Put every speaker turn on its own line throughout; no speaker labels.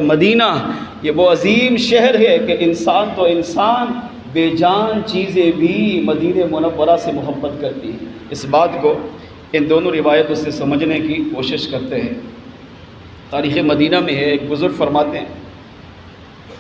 مدینہ یہ وہ عظیم شہر ہے کہ انسان تو انسان بے جان چیزیں بھی مدینہ منورہ سے محبت کرتی ہیں۔ اس بات کو ان دونوں روایتوں سے سمجھنے کی کوشش کرتے ہیں۔ تاریخ مدینہ میں ہے، ایک بزرگ فرماتے ہیں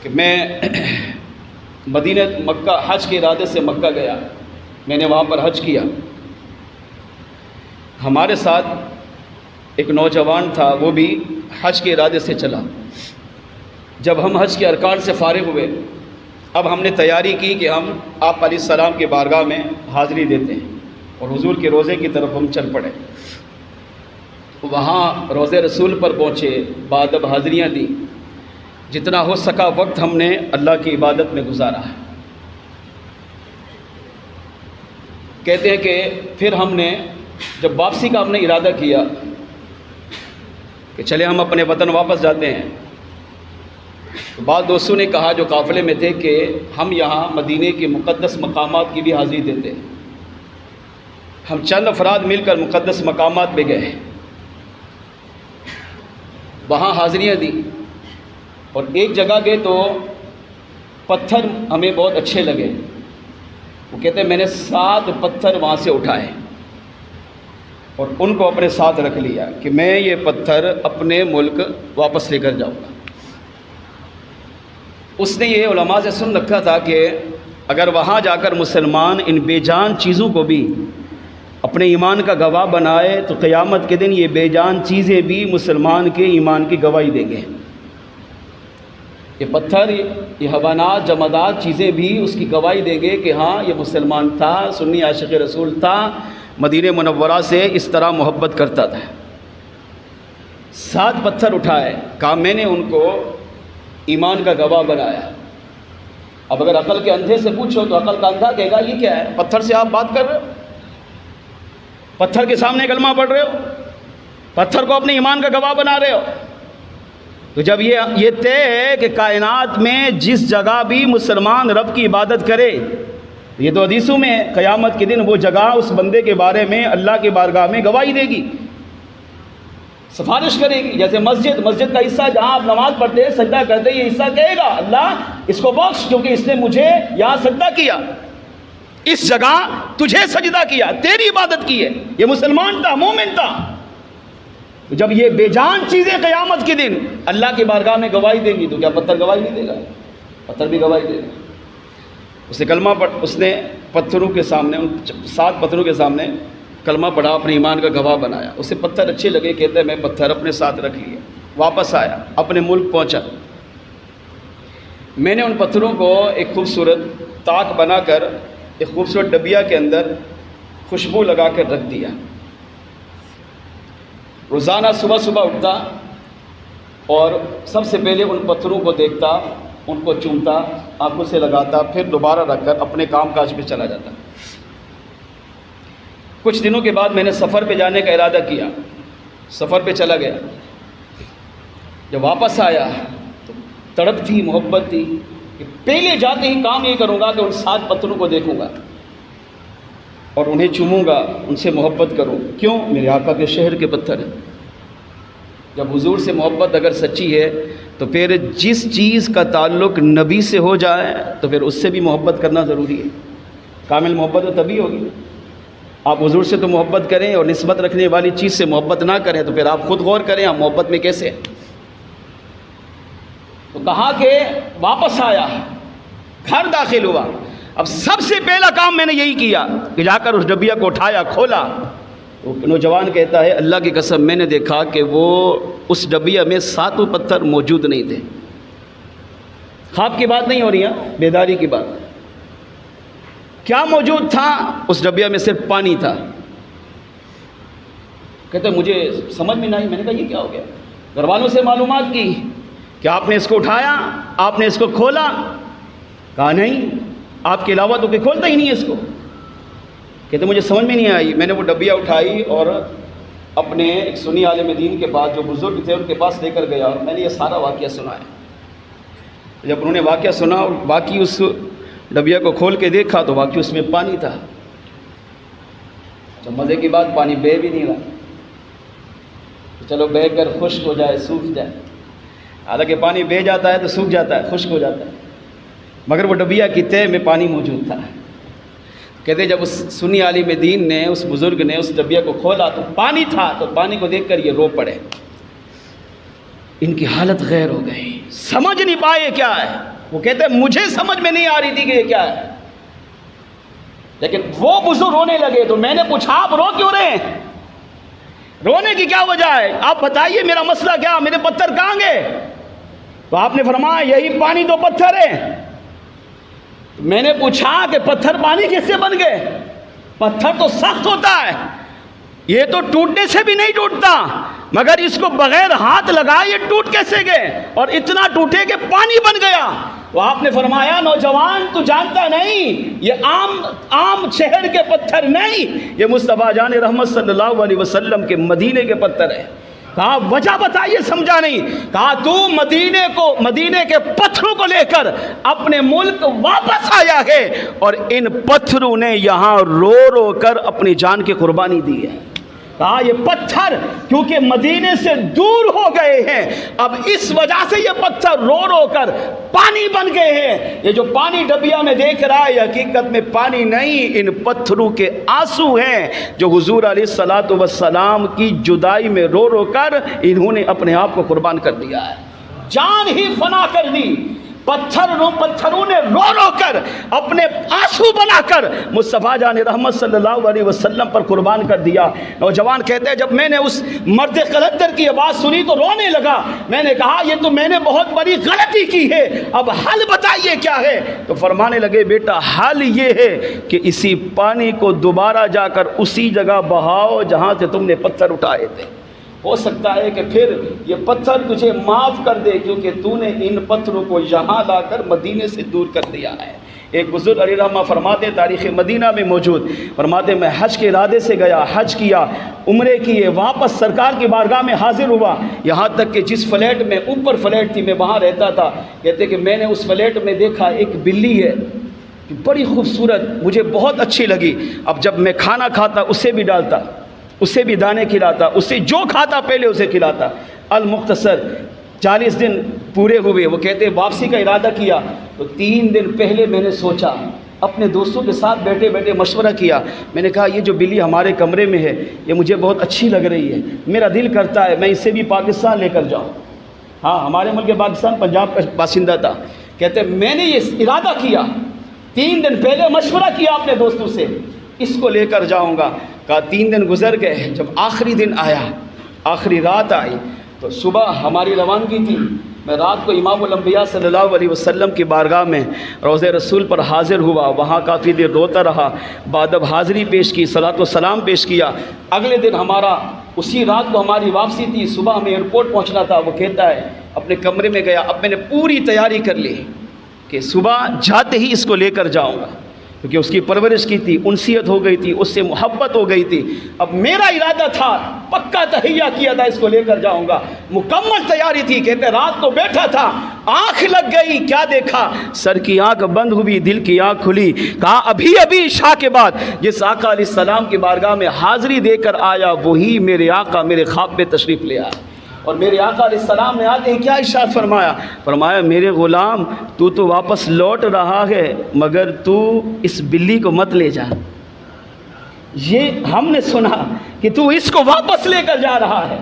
کہ میں مدینہ مکہ حج کے ارادے سے مکہ گیا، میں نے وہاں پر حج کیا۔ ہمارے ساتھ ایک نوجوان تھا، وہ بھی حج کے ارادے سے چلا۔ جب ہم حج کے ارکان سے فارغ ہوئے، اب ہم نے تیاری کی کہ ہم آپ علیہ السلام کے بارگاہ میں حاضری دیتے ہیں اور حضور کے روضے کی طرف ہم چل پڑے۔ وہاں روضے رسول پر پہنچے، بادب حاضریاں دیں، جتنا ہو سکا وقت ہم نے اللہ کی عبادت میں گزارا ہے۔ کہتے ہیں کہ پھر ہم نے جب واپسی کا ہم نے ارادہ کیا کہ چلے ہم اپنے وطن واپس جاتے ہیں، تو بعض دوستوں نے کہا جو قافلے میں تھے کہ ہم یہاں مدینے کے مقدس مقامات کی بھی حاضری دیتے ہیں۔ ہم چند افراد مل کر مقدس مقامات پہ گئے، وہاں حاضریاں دیں، اور ایک جگہ گئے تو پتھر ہمیں بہت اچھے لگے۔ وہ کہتے ہیں میں نے 7 پتھر وہاں سے اٹھائے اور ان کو اپنے ساتھ رکھ لیا کہ میں یہ پتھر اپنے ملک واپس لے کر جاؤں گا۔ اس نے یہ علماء سے سن رکھا تھا کہ اگر وہاں جا کر مسلمان ان بے جان چیزوں کو بھی اپنے ایمان کا گواہ بنائے تو قیامت کے دن یہ بے جان چیزیں بھی مسلمان کے ایمان کی گواہی دیں گے۔ یہ پتھر، یہ حیوانات، جمادات چیزیں بھی اس کی گواہی دیں گے کہ ہاں یہ مسلمان تھا، سنی عاشق رسول تھا، مدینہ منورہ سے اس طرح محبت کرتا تھا۔ 7 پتھر اٹھائے، کہا میں نے ان کو ایمان کا گواہ بنایا۔ اب اگر عقل کے اندھے سے پوچھو تو عقل کا اندھا کہے گا یہ کیا ہے؟ پتھر سے آپ بات کر رہے ہو، پتھر کے سامنے کلمہ پڑھ رہے ہو، پتھر کو اپنے ایمان کا گواہ بنا رہے ہو۔ تو جب یہ طے ہے کہ کائنات میں جس جگہ بھی مسلمان رب کی عبادت کرے، یہ تو حدیثوں میں ہے، قیامت کے دن وہ جگہ اس بندے کے بارے میں اللہ کے بارگاہ میں گواہی دے گی، سفارش کرے گی۔ جیسے مسجد کا حصہ جہاں آپ نماز پڑھتے ہیں، سجدہ کرتے ہیں، یہ حصہ کہے گا اللہ اس کو بخش کیونکہ اس نے مجھے یہاں سجدہ کیا، اس جگہ تجھے سجدہ کیا، تیری عبادت کی ہے، یہ مسلمان تھا، مومن تھا۔ جب یہ بے جان چیزیں قیامت کے دن اللہ کی بارگاہ میں گواہی دیں گی تو کیا پتھر گواہی نہیں دے گا؟ پتھر بھی گواہی دے گا۔ اس نے کلمہ پڑھ، اس نے پتھروں کے سامنے، ان 7 پتھروں کے سامنے کلمہ پڑھا، اپنے ایمان کا گواہ بنایا۔ اسے پتھر اچھے لگے، کہتے ہیں میں پتھر اپنے ساتھ رکھ لیا، واپس آیا، اپنے ملک پہنچا۔ میں نے ان پتھروں کو ایک خوبصورت طاق بنا کر ایک خوبصورت ڈبیا کے اندر خوشبو لگا کر رکھ دیا۔ روزانہ صبح اٹھتا اور سب سے پہلے ان پتھروں کو دیکھتا، ان کو چومتا، آنکھوں سے لگاتا، پھر دوبارہ رکھ کر اپنے کام کاج پہ چلا جاتا۔ کچھ دنوں کے بعد میں نے سفر پہ جانے کا ارادہ کیا، سفر پہ چلا گیا۔ جب واپس آیا تو تڑپ تھی، محبت تھی کہ پہلے جاتے ہی کام یہ کروں گا کہ ان 7 پتھروں کو دیکھوں گا اور انہیں چوموں گا، ان سے محبت کروں۔ کیوں؟ میرے آقا کے شہر کے پتھر ہیں۔ جب حضور سے محبت اگر سچی ہے تو پھر جس چیز کا تعلق نبی سے ہو جائے تو پھر اس سے بھی محبت کرنا ضروری ہے۔ کامل محبت تو تبھی ہوگی۔ آپ حضور سے تو محبت کریں اور نسبت رکھنے والی چیز سے محبت نہ کریں تو پھر آپ خود غور کریں آپ محبت میں کیسے ہیں۔ تو کہا کہ واپس آیا، گھر داخل ہوا، اب سب سے پہلا کام میں نے یہی کیا کہ جا کر اس ڈبیا کو اٹھایا، کھولا۔ وہ نوجوان کہتا ہے اللہ کی قسم میں نے دیکھا کہ وہ اس ڈبیا میں 7 پتھر موجود نہیں تھے۔ خواب کی بات نہیں ہو رہی ہے، بیداری کی بات۔ کیا موجود تھا؟ اس ڈبیا میں صرف پانی تھا۔ کہتے مجھے سمجھ میں نہیں آئی، میں نے کہا یہ کیا ہو گیا؟ گھر والوں سے معلومات کی کہ آپ نے اس کو اٹھایا، آپ نے اس کو کھولا؟ کہا نہیں، آپ کے علاوہ تو کوئی کھولتا ہی نہیں ہے اس کو۔ کہتے مجھے سمجھ میں نہیں آئی، میں نے وہ ڈبیا اٹھائی اور اپنے ایک سنی عالم دین کے پاس جو بزرگ تھے ان کے پاس لے کر گیا اور میں نے یہ سارا واقعہ سنایا۔ جب انہوں نے واقعہ سنا اور باقی اس ڈبیا کو کھول کے دیکھا تو واقعی اس میں پانی تھا۔ تو مزے کی بات، پانی بہہ بھی نہیں رہا، چلو بہہ کر خشک ہو جائے، سوکھ جائے۔ حالانکہ پانی بہہ جاتا ہے تو سوکھ جاتا ہے، خشک ہو جاتا ہے، مگر وہ ڈبیا کی تہ میں پانی موجود تھا۔ کہتے جب اس سنی عالم دین نے، اس بزرگ نے اس ڈبیا کو کھولا تو پانی تھا، تو پانی کو دیکھ کر یہ رو پڑے، ان کی حالت غیر ہو گئی، سمجھ نہیں پائے کیا ہے۔ وہ کہتے ہیں مجھے سمجھ میں نہیں آ رہی تھی کہ یہ کیا ہے، لیکن وہ بزرگ رونے لگے تو میں نے پوچھا آپ رو کیوں رہے ہیں، رونے کی کیا وجہ ہے، آپ بتائیے میرا مسئلہ کیا، میرے پتھر کہاں گئے؟ تو آپ نے فرمایا یہی پانی تو پتھر ہے۔ میں نے پوچھا کہ پتھر پانی کیسے بن گئے؟ پتھر تو سخت ہوتا ہے، یہ تو ٹوٹنے سے بھی نہیں ٹوٹتا، مگر اس کو بغیر ہاتھ لگائے یہ ٹوٹ کیسے گئے، اور اتنا ٹوٹے کہ پانی بن گیا۔ تو آپ نے فرمایا نوجوان تو جانتا نہیں، یہ عام شہر کے پتھر نہیں، یہ مصطفیٰ جان رحمت صلی اللہ علیہ وسلم کے مدینے کے پتھر ہیں۔ کہا وجہ بتائیے، سمجھا نہیں۔ کہا تو مدینے کے پتھروں کو لے کر اپنے ملک واپس آیا ہے، اور ان پتھروں نے یہاں رو رو کر اپنی جان کی قربانی دی ہے۔ کہا یہ پتھر کیونکہ مدینے سے دور ہو گئے ہیں، اب اس وجہ سے یہ پتھر رو رو کر پانی بن گئے ہیں۔ یہ جو پانی ڈبیا میں دیکھ رہا ہے حقیقت میں پانی نہیں، ان پتھروں کے آنسو ہیں جو حضور علیہ الصلوۃ والسلام کی جدائی میں رو رو کر انہوں نے اپنے آپ کو قربان کر دیا ہے، جان ہی فنا کر دی۔ پتھروں نے رو رو کر اپنے آنسو بنا کر مصطفیٰ جان رحمت صلی اللہ علیہ وسلم پر قربان کر دیا۔ نوجوان کہتے ہیں جب میں نے اس مرد قلندر کی آواز سنی تو رونے لگا۔ میں نے کہا یہ تو میں نے بہت بڑی غلطی کی ہے، اب حل بتائیے کیا ہے؟ تو فرمانے لگے بیٹا حل یہ ہے کہ اسی پانی کو دوبارہ جا کر اسی جگہ بہاؤ جہاں سے تم نے پتھر اٹھائے تھے، ہو سکتا ہے کہ پھر یہ پتھر تجھے معاف کر دے، کیونکہ تو نے ان پتھروں کو یہاں لا کر مدینے سے دور کر دیا ہے۔ ایک بزرگ علی رحمہ فرماتے تاریخ مدینہ میں موجود، فرماتے میں حج کے ارادے سے گیا، حج کیا، عمرے کیے، واپس سرکار کی بارگاہ میں حاضر ہوا، یہاں تک کہ جس فلیٹ میں اوپر فلیٹ تھی میں وہاں رہتا تھا، کہتے کہ میں نے اس فلیٹ میں دیکھا ایک بلی ہے بڑی خوبصورت، مجھے بہت اچھی لگی۔ اب جب میں کھانا کھاتا اسے بھی ڈالتا، اسے بھی دانے کھلاتا، اسے جو کھاتا پہلے اسے کھلاتا۔ المختصر 40 دن پورے ہوئے، وہ کہتے ہیں واپسی کا ارادہ کیا تو 3 دن پہلے میں نے سوچا، اپنے دوستوں کے ساتھ بیٹھے بیٹھے مشورہ کیا، میں نے کہا یہ جو بلی ہمارے کمرے میں ہے یہ مجھے بہت اچھی لگ رہی ہے، میرا دل کرتا ہے میں اسے بھی پاکستان لے کر جاؤں۔ ہاں ہمارے ملک پاکستان پنجاب کا باشندہ تھا۔ کہتے ہیں میں نے یہ ارادہ کیا، 3 دن پہلے مشورہ کیا اپنے دوستوں سے، اس کو لے کر جاؤں گا۔ کہا 3 دن گزر گئے، جب آخری دن آیا، آخری رات آئی تو صبح ہماری روانگی تھی، میں رات کو امام الانبیاء صلی اللہ علیہ وسلم کی بارگاہ میں روضہ رسول پر حاضر ہوا، وہاں کافی دیر روتا رہا، بعد اب حاضری پیش کی، صلاۃ و سلام پیش کیا۔ اگلے دن اسی رات کو ہماری واپسی تھی، صبح ہمیں ایئرپورٹ پہنچنا تھا۔ وہ کہتا ہے اپنے کمرے میں گیا، اب میں نے پوری تیاری کر لی کہ صبح جاتے ہی اس کو لے کر جاؤں گا، کیونکہ اس کی پرورش کی تھی، انسیت ہو گئی تھی، اس سے محبت ہو گئی تھی۔ اب میرا ارادہ تھا، پکا تہیہ کیا تھا اس کو لے کر جاؤں گا، مکمل تیاری تھی۔ کہتے رات کو بیٹھا تھا، آنکھ لگ گئی، کیا دیکھا؟ سر کی آنکھ بند ہوئی، دل کی آنکھ کھلی۔ کہا ابھی عشاء کے بعد جس آقا علیہ السلام کی بارگاہ میں حاضری دے کر آیا وہی میرے آقا میرے خواب میں تشریف لے آیا، اور میرے آقا علیہ السلام نے آتے ہی کیا ارشاد فرمایا میرے غلام تو واپس لوٹ رہا ہے، مگر تو اس بلی کو مت لے جا۔ یہ ہم نے سنا کہ تو اس کو واپس لے کر جا رہا ہے۔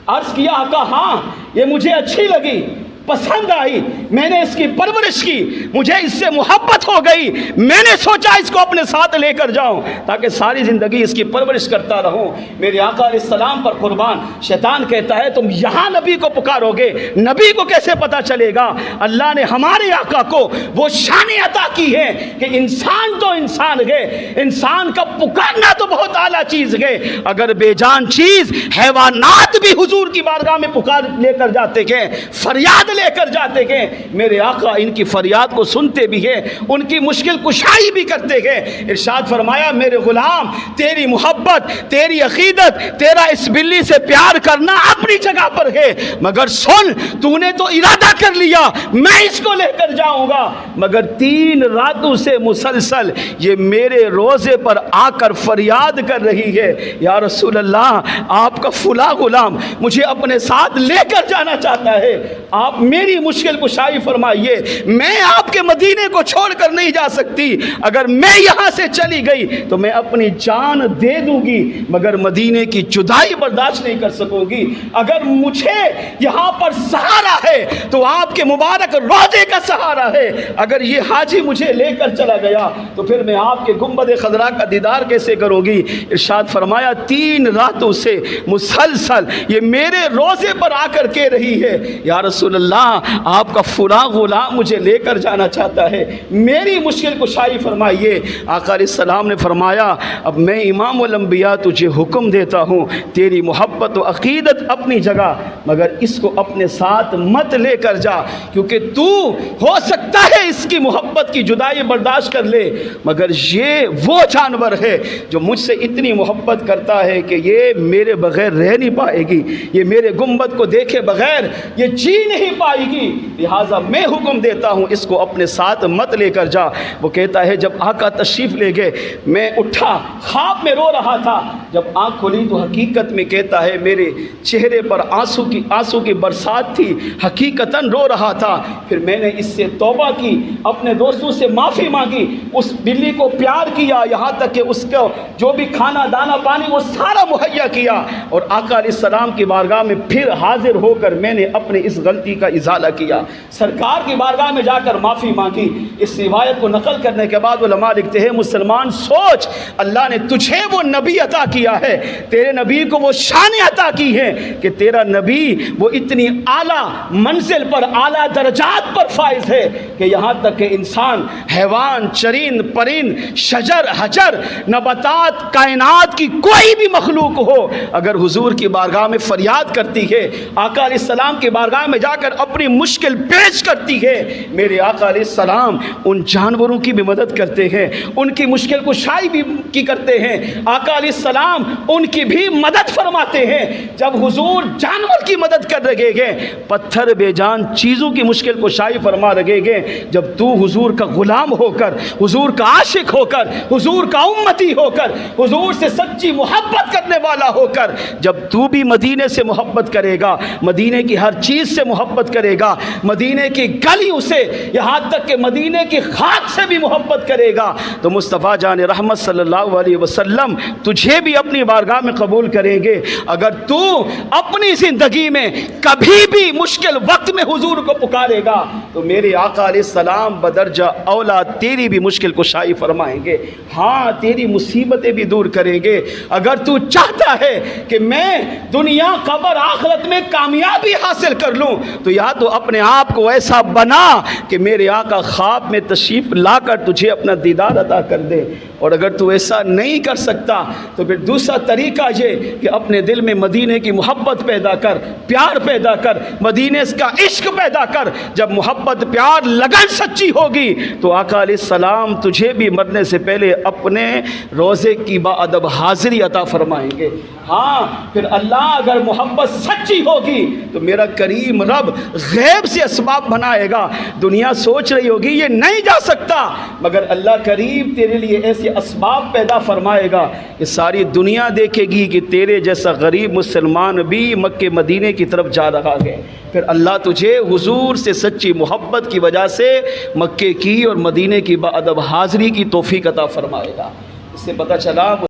عرض کیا آقا ہاں یہ مجھے اچھی لگی، پسند آئی، میں نے اس کی پرورش کی، مجھے اس سے محبت ہو گئی، میں نے سوچا اس کو اپنے ساتھ لے کر جاؤں تاکہ ساری زندگی اس کی پرورش کرتا رہوں۔ میرے آقا علیہ السلام پر قربان۔ شیطان کہتا ہے تم یہاں نبی کو پکارو گے، نبی کو کیسے پتہ چلے گا؟ اللہ نے ہمارے آقا کو وہ شان عطا کی ہے کہ انسان تو انسان ہے، انسان کا پکارنا تو بہت اعلیٰ چیز ہے، اگر بے جان چیز حیوانات بھی حضور کی بارگاہ میں پکار لے کر جاتے ہیں، فریاد لے کر جاتے ہیں، میرے آقا ان کی فریاد کو سنتے بھی ہیں، ان کی مشکل کشائی بھی کرتے ہیں۔ ارشاد فرمایا میرے غلام تیری محبت، تیری عقیدت، تیرا اس بلی سے پیار کرنا اپنی جگہ پر ہے، مگر سن تو نے تو ارادہ کر لیا میں اس کو لے کر جاؤں گا، مگر 3 راتوں سے مسلسل یہ میرے روزے پر آ کر فریاد کر رہی ہے، یا رسول اللہ آپ کا فلاں غلام مجھے اپنے ساتھ لے کر جانا چاہتا ہے، آپ میری مشکل کشائی فرمائیے، میں آپ کے مدینے کو چھوڑ کر نہیں جا سکتی، اگر میں یہاں سے چلی گئی تو میں اپنی جان دے دوں گی مگر مدینے کی جدائی برداشت نہیں کر سکوں گی، اگر مجھے یہاں پر سہارا ہے تو آپ کے مبارک روضے کا سہارا ہے، اگر یہ حاجی مجھے لے کر چلا گیا تو پھر میں آپ کے گنبد خضرا کا دیدار کیسے کروں گی؟ ارشاد فرمایا 3 راتوں سے مسلسل یہ میرے روزے پر آ کر کہہ رہی ہے، یا رسول اللہ آپ کا فلاں غلام مجھے لے کر جانا چاہتا ہے، میری مشکل کشائی فرمائیے۔ آقا علیہ السلام نے فرمایا اب میں امام الانبیاء تجھے حکم دیتا ہوں، تیری محبت و عقیدت اپنی جگہ مگر اس کو اپنے ساتھ مت لے کر جا، کیونکہ تو ہو سکتا ہے اس کی محبت کی جدائی برداشت کر لے، مگر یہ وہ جانور ہے جو مجھ سے اتنی محبت کرتا ہے کہ یہ میرے بغیر رہ نہیں پائے گی، یہ میرے گنبد کو دیکھے بغیر یہ جی نہیں پائے گی، لہٰذا میں حکم دیتا ہوں اس کو اپنے ساتھ مت لے کر جا۔ وہ کہتا ہے جب آقا تشریف لے گئے میں اٹھا، خواب میں رو رہا تھا، جب آنکھ کھلی تو حقیقت میں کہتا ہے میرے چہرے پر آنسو کی برسات تھی، حقیقتاً رو رہا تھا، پھر میں نے اس سے توبہ کی، اپنے دوستوں سے معافی مانگی، اس بلی کو پیار کیا، یہاں تک کہ اس کو جو بھی کھانا دانا پانی وہ سارا مہیا کیا، اور آقا علیہ السلام کی بارگاہ میں پھر حاضر ہو کر میں نے اپنے اس غلطی کا ازالہ کیا، سرکار کی بارگاہ میں جا کر معافی مانگی۔ اس روایت کو نقل کرنے کے بعد علماء لکھتے ہیں مسلمان سوچ، اللہ نے تجھے وہ نبی عطا کیا ہے، تیرے نبی کو وہ شان عطا کی ہے کہ تیرا نبی وہ اتنی اعلیٰ منزل پر، اعلیٰ درجات پر فائز ہے کہ یہاں تک کہ انسان، حیوان، چرند، پرند، شجر، حجر، نباتات، کائنات کی کوئی بھی مخلوق ہو اگر حضور کی بارگاہ میں فریاد کرتی ہے، آقا علیہ السلام کی بارگاہ میں جا کر اپنی مشکل پیش کرتی ہے، میرے آقا علیہ السلام ان جانوروں کی بھی مدد کرتے ہیں، ان کی مشکل کشائی بھی کی کرتے ہیں، آقا علیہ السلام ان کی بھی مدد فرماتے ہیں۔ جب حضور جانور کی مدد کر رہے گے، پتھر بے جان چیزوں کی مشکل کشائی فرما رہے گے، جب تو حضور کا غلام ہو کر، حضور کا عاشق ہو کر، حضور کا امتی ہو کر، حضور سے سچی محبت کرنے والا ہو کر جب تو بھی مدینے سے محبت کرے گا، مدینے کی ہر چیز سے محبت کرے گا، مدینے کی گلیوں سے یہاں تک کہ مدینے کی خاک سے بھی محبت کرے گا، تو مصطفیٰ جان رحمت صلی اللہ علیہ وسلم تجھے بھی اپنی بارگاہ میں قبول کریں گے۔ اگر تو اپنی زندگی میں کبھی بھی مشکل وقت میں حضور کو پکارے گا تو میرے آقا علیہ السلام بدرجہ اولا تیری بھی مشکل کشائی فرمائیں گے، ہاں تیری مصیبتیں بھی دور کریں گے۔ اگر تو چاہتا ہے کہ میں دنیا قبر آخرت میں کامیابی حاصل کر لوں تو یا تو اپنے آپ کو ایسا بنا کہ میرے آقا خواب میں تشریف لا کر تجھے اپنا دیدار عطا کر دے، اور اگر تو ایسا نہیں کر سکتا تو پھر دوسرا طریقہ یہ کہ اپنے دل میں مدینے کی محبت پیدا کر، پیار پیدا کر، مدینے کا عشق پیدا کر۔ جب محبت، پیار، لگن سچی ہوگی تو آقا علیہ السلام تجھے بھی مرنے سے پہلے اپنے روزے کی باادب حاضری عطا فرمائیں گے۔ ہاں پھر اللہ اگر محبت سچی ہوگی تو میرا کریم رب غیب سے اسباب بنائے گا، دنیا سوچ رہی ہوگی یہ نہیں جا سکتا، مگر اللہ کریم تیرے لیے ایسے اسباب پیدا فرمائے گا کہ ساری دنیا دیکھے گی کہ تیرے جیسا غریب مسلمان بھی مکہ مدینے کی طرف جا رہا ہے، پھر اللہ تجھے حضور سے سچی محبت کی وجہ سے مکے کی اور مدینے کی باادب حاضری کی توفیق عطا فرمائے گا۔ اس سے پتہ چلا